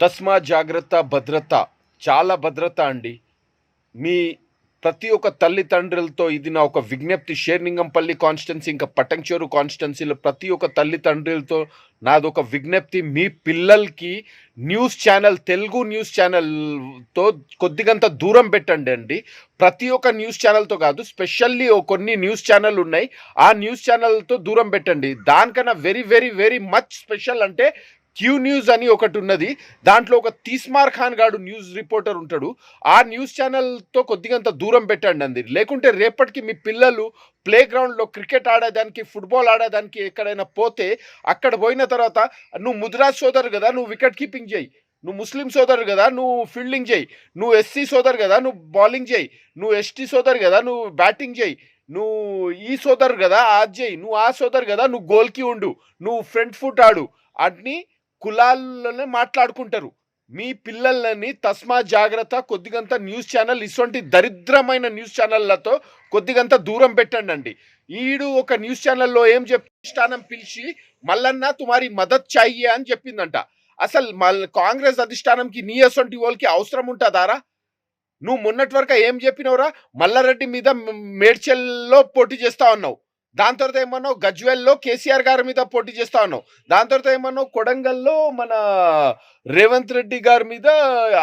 తస్మా జాగ్రత్త భద్రత, చాలా భద్రత అండి. మీ ప్రతి ఒక్క తల్లిదండ్రులతో ఇది నా ఒక విజ్ఞప్తి. షేర్లింగంపల్లి కాన్స్టిట్యున్సీ ఇంకా పటంచెరు కాన్స్టిట్యున్సీలో ప్రతి ఒక్క తల్లిదండ్రులతో నాదొక విజ్ఞప్తి. మీ పిల్లలకి న్యూస్ ఛానల్, తెలుగు న్యూస్ ఛానల్తో కొద్దిగంత దూరం పెట్టండి అండి. ప్రతి ఒక్క న్యూస్ ఛానల్తో కాదు, స్పెషల్లీ కొన్ని న్యూస్ ఛానల్ ఉన్నాయి, ఆ న్యూస్ ఛానల్తో దూరం పెట్టండి. దానికన్నా very very very much special అంటే క్యూ న్యూస్ అని ఒకటి ఉన్నది. దాంట్లో ఒక తీస్మార్ ఖాన్ గాడు న్యూస్ రిపోర్టర్ ఉంటాడు. ఆ న్యూస్ ఛానల్తో కొద్దిగంత దూరం పెట్టండి అంది. లేకుంటే రేపటికి మీ పిల్లలు ప్లే గ్రౌండ్లో క్రికెట్ ఆడేదానికి, ఫుట్బాల్ ఆడేదానికి ఎక్కడైనా పోతే అక్కడ పోయిన తర్వాత నువ్వు ముదిరాజ్ సోదరు కదా, నువ్వు వికెట్ కీపింగ్ చేయి, నువ్వు ముస్లిం సోదరు కదా, నువ్వు ఫీల్డింగ్ చేయి, నువ్వు ఎస్సీ సోదరు కదా, నువ్వు బౌలింగ్ చేయి, నువ్వు ఎస్టీ సోదరు కదా, నువ్వు బ్యాటింగ్ చేయి, నువ్వు ఈ సోదరు కదా అది చేయి, నువ్వు ఆ సోదరు కదా, నువ్వు గోల్కి ఉండు, నువ్వు ఫ్రంట్ ఫుట్ ఆడు అని కులాలనే మాట్లాడుకుంటారు. మీ పిల్లలని తస్మా జాగ్రత్త, కొద్దిగంత న్యూస్ ఛానల్ ఇటువంటి దరిద్రమైన న్యూస్ ఛానళ్లతో కొద్దిగంత దూరం పెట్టండి అండి. ఈడు ఒక న్యూస్ ఛానల్లో ఏం అధిష్టానం పిలిచి మల్లన్న తుమారి మదత్ చాయ్యే అని చెప్పిందంట. అసలు కాంగ్రెస్ అధిష్టానంకి నీ అసొంటి వాళ్ళకి అవసరం ఉంటుందారా? నువ్వు మొన్నటి వరకు ఏం చెప్పినవురా? మల్లారెడ్డి మీద మేడ్చల్లో పోటీ చేస్తా ఉన్నావు. దాని తర్వాత ఏమన్నావు గజ్వేల్లో కేసీఆర్ గారి మీద పోటీ చేస్తా ఉన్నావు. దాని తర్వాత ఏమన్నావు కొడంగల్లో మన రేవంత్ రెడ్డి గారి మీద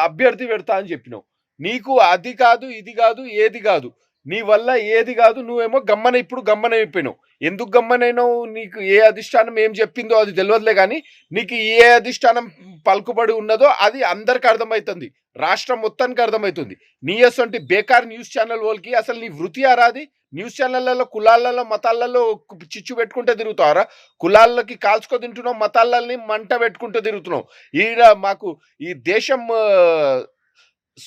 అభ్యర్థి పెడతా అని చెప్పినావు. నీకు అది కాదు, ఇది కాదు, ఏది కాదు, నీ వల్ల ఏది కాదు. నువ్వేమో ఇప్పుడు గమ్మనైపోయినావు. ఎందుకు గమ్మనైనావు? నీకు ఏ అధిష్టానం ఏం చెప్పిందో అది తెలియదులే, కానీ నీకు ఏ అధిష్టానం పలుకుబడి ఉన్నదో అది అందరికి అర్థమవుతుంది, రాష్ట్రం మొత్తానికి అర్థమవుతుంది. నీ అసొంటి బేకార్ న్యూస్ ఛానల్ వాళ్ళకి అసలు నీ వృత్తి ఆరాది? న్యూస్ ఛానళ్లలో కులాలలో మతాలలో చిచ్చు పెట్టుకుంటే తిరుగుతావరా? కులాలకి కాల్చుకో తింటున్నావు, మతాలని మంట పెట్టుకుంటూ తిరుగుతున్నావు. ఈడ మాకు ఈ దేశం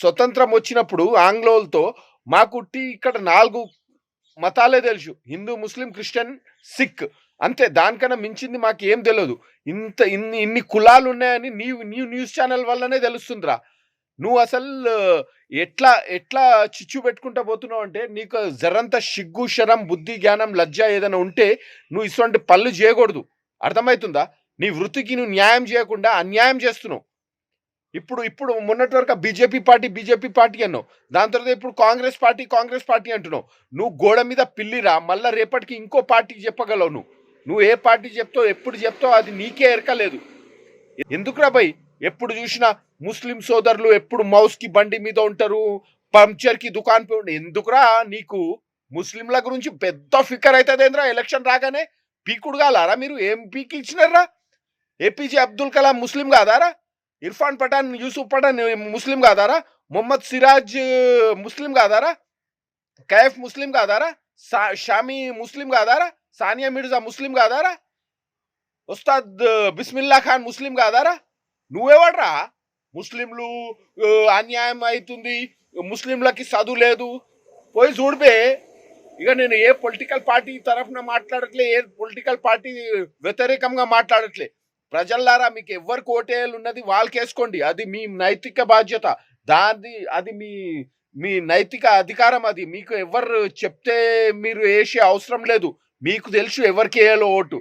స్వతంత్రం వచ్చినప్పుడు ఆంగ్లోలతో మాకు ఇక్కడ 4 మతాలే తెలుసు: హిందూ, ముస్లిం, క్రిస్టియన్, సిక్, అంతే. దానికన్నా మించింది మాకు ఏం తెలియదు. ఇన్ని కులాలు ఉన్నాయని నీ న్యూస్ ఛానల్ వల్లనే తెలుస్తుందిరా. నువ్వు అసలు ఎట్లా ఎట్లా చిచ్చు పెట్టుకుంటా పోతున్నావు అంటే నీకు జరంత సిగ్గు, శరం, బుద్ధి, జ్ఞానం, లజ్జ ఏదైనా ఉంటే నువ్వు ఇటువంటి పనులు చేయకూడదు. అర్థమవుతుందా? నీ వృత్తికి నువ్వు న్యాయం చేయకుండా అన్యాయం చేస్తున్నావు. ఇప్పుడు మొన్నటి వరకు బీజేపీ పార్టీ అన్నావు, దాని తర్వాత ఇప్పుడు కాంగ్రెస్ పార్టీ అంటున్నావు. నువ్వు గోడ మీద పిల్లిరా. మళ్ళా రేపటికి ఇంకో పార్టీకి చెప్పగలవు. నువ్వు ఏ పార్టీ చెప్తావు, ఎప్పుడు చెప్తావు, అది నీకే ఎరకలేదు. ఎందుకురా భయ్? ఎప్పుడు చూసినా ముస్లిం సోదరులు ఎప్పుడు మౌస్కి బండి మీద ఉంటారు, పంక్చర్కి దుకాణం పై. ఎందుకురా నీకు ముస్లింల గురించి పెద్ద ఫికర్ అవుతుంది ఏంద్రా? ఎలక్షన్ రాగానే పీకుడు కాలారా మీరు? ఏం పీకి ఇచ్చినారా? ఏపీజే అబ్దుల్ కలాం ముస్లిం కాదారా? ఇర్ఫాన్ పఠాన్, యూసుఫ్ పఠాన్ ముస్లిం కాదారా? మొహమ్మద్ సిరాజ్ ముస్లిం కాదారా? కైఫ్ ముస్లిం కాదారా? షామీ ముస్లిం కాదారా? సానియా మిర్జా ముస్లిం కాదారా? ఉస్తాద్ బిస్మిల్లా ఖాన్ ముస్లిం కాదారా? నువ్వెవడ్రా? ముస్లింలు అన్యాయం అవుతుంది, ముస్లింలకి చదువు లేదు, పోయి చూడిపే. ఇక నేను ఏ పొలిటికల్ పార్టీ తరఫున మాట్లాడట్లే, ఏ పొలిటికల్ పార్టీ వ్యతిరేకంగా మాట్లాడట్లే. ప్రజల్లారా, మీకు ఎవరికి ఓటేయాలి ఉన్నది వాళ్ళకేసుకోండి, అది మీ నైతిక బాధ్యత. అది మీ నైతిక అధికారం. అది మీకు ఎవరు చెప్తే మీరు వేసే అవసరం లేదు. మీకు తెలుసు ఎవరికి వేయాలో ఓటు.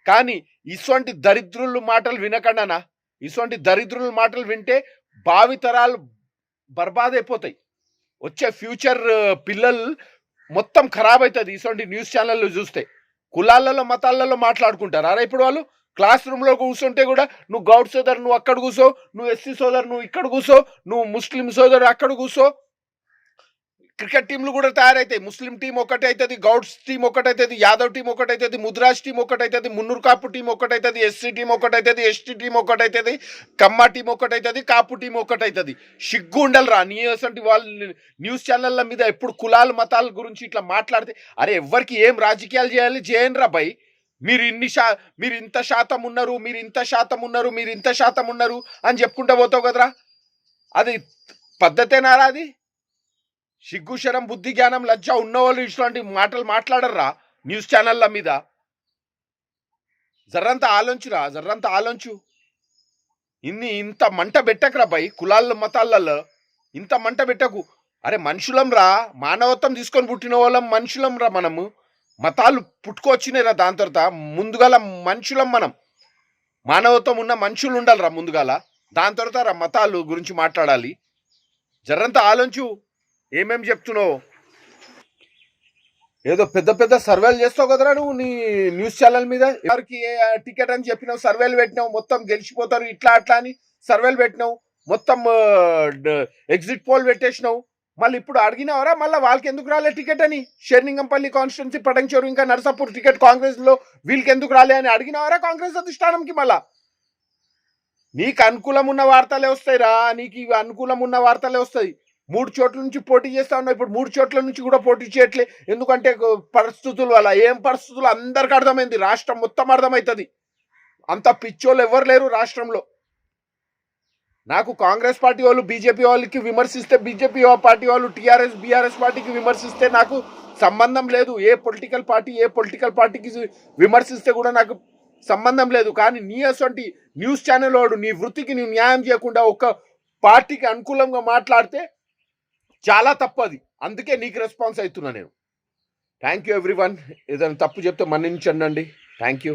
కానీ ఇటువంటి దరిద్రుల మాటలు వినకండానా. ఇటువంటి దరిద్రుల మాటలు వింటే భావితరాలు బర్బాద్ అయిపోతాయి. వచ్చే ఫ్యూచర్ పిల్లలు మొత్తం ఖరాబ్ అవుతుంది ఇటువంటి న్యూస్ ఛానళ్ళు చూస్తే. కులాలలో మతాలలో మాట్లాడుకుంటారు. అరే ఇప్పుడు వాళ్ళు క్లాస్ రూమ్లో కూర్చుంటే కూడా నువ్వు గౌడ్ సోదరు నువ్వు అక్కడ కూర్చో, నువ్వు ఎస్సీ సోదరు నువ్వు ఇక్కడ కూర్చో, నువ్వు ముస్లిం సోదరు అక్కడ కూర్చో. క్రికెట్ టీంలు కూడా తయారైతాయి. ముస్లిం టీం ఒకటైతుంది, గౌడ్స్ టీం ఒకటైతుంది, యాదవ్ టీం ఒకటైతుంది, ముద్రాజ్ టీం ఒకటైతుంది, మున్నూరు కాపు టీం ఒకటైతుంది, ఎస్సీ టీం ఒకటైతుంది, ఎస్టీ టీం ఒకటైతుంది, కమ్మ టీం ఒకటైతుంది, కాపు టీం ఒకటైతుంది. సిగ్గు ఉండాలిరా నీ అసంటి వాళ్ళు న్యూస్ ఛానళ్ళ మీద ఎప్పుడు కులాల మతాల గురించి ఇట్లా మాట్లాడితే. అరే ఎవరికి ఏం రాజకీయాలు చేయాలి చేయండి రా భయ్. మీరు ఇంత శాతం ఉన్నారు, మీరు ఇంత శాతం ఉన్నారు, మీరు ఇంత శాతం ఉన్నారు అని చెప్పుకుంటూ పోతావు కదరా. అది పద్ధతేనారా? అది సిగ్గు, శరం, బుద్ధి, జ్ఞానం, లజ్జ ఉన్నవాళ్ళు ఇట్లాంటి మాటలు మాట్లాడర్రా న్యూస్ ఛానళ్ళ మీద. జర్రంత ఆలోంచు. ఇంత మంట పెట్టకరా భయ్. కులాల మతాలలో ఇంత మంట పెట్టకు. అరే మనుషులం రా, మానవత్వం తీసుకొని పుట్టిన వాళ్ళం మనుషులం రా. మనము మతాలు పుట్టుకొచ్చినాయిరా. దాని తర్వాత ముందుగాల మనుషులం మనం. మానవత్వం ఉన్న మనుషులు ఉండాలిరా ముందుగాల. దాని తర్వాత మతాలు గురించి మాట్లాడాలి. జరంతా ఆలోచించు ఏమేం చెప్తున్నావు. ఏదో పెద్ద పెద్ద సర్వేలు చేస్తావు కదరా నువ్వు నీ న్యూస్ ఛానల్ మీద. ఎవరికి టికెట్ అని చెప్పినావు, సర్వేలు పెట్టినావు, మొత్తం గెలిచిపోతారు ఇట్లా అట్లా అని సర్వేలు పెట్టినావు, మొత్తం ఎగ్జిట్ పోల్ పెట్టేసినావు. మళ్ళీ ఇప్పుడు అడిగినావరా మళ్ళీ వాళ్ళకి ఎందుకు రాలే టికెట్ అని? షేర్లింగంపల్లి కాన్స్టిట్యున్సీ, పటంచెరు, ఇంకా నరసాపూర్ టికెట్ కాంగ్రెస్ లో వీళ్ళకి ఎందుకు రాలే అని అడిగినావరా కాంగ్రెస్ అధిష్టానంకి? మళ్ళా నీకు అనుకూలం ఉన్న వార్తలే వస్తాయిరా, నీకు ఇవి అనుకూలం ఉన్న వార్తలే వస్తాయి. 3 చోట్ల నుంచి పోటీ చేస్తా ఉన్నావు, ఇప్పుడు 3 చోట్ల నుంచి కూడా పోటీ చేయట్లే. ఎందుకంటే పరిస్థితుల వల్ల. ఏం పరిస్థితులు అందరికి అర్థమైంది, రాష్ట్రం మొత్తం అర్థమవుతుంది. అంత పిచ్చోళ్ళు ఎవరు లేరు రాష్ట్రంలో. నాకు కాంగ్రెస్ పార్టీ వాళ్ళు బీజేపీ వాళ్ళకి విమర్శిస్తే, బీజేపీ పార్టీ వాళ్ళు టీఆర్ఎస్ బీఆర్ఎస్ పార్టీకి విమర్శిస్తే నాకు సంబంధం లేదు. ఏ పొలిటికల్ పార్టీకి విమర్శిస్తే కూడా నాకు సంబంధం లేదు. కానీ నీ అసొంటి న్యూస్ ఛానల్ వాడు నీ వృత్తికి నువ్వు న్యాయం చేయకుండా ఒక పార్టీకి అనుకూలంగా మాట్లాడితే చాలా తప్పది. అందుకే నీకు రెస్పాన్స్ అవుతున్నా నేను. Thank you everyone. ఏదైనా తప్పు చెప్తే మన్నించండి. Thank you.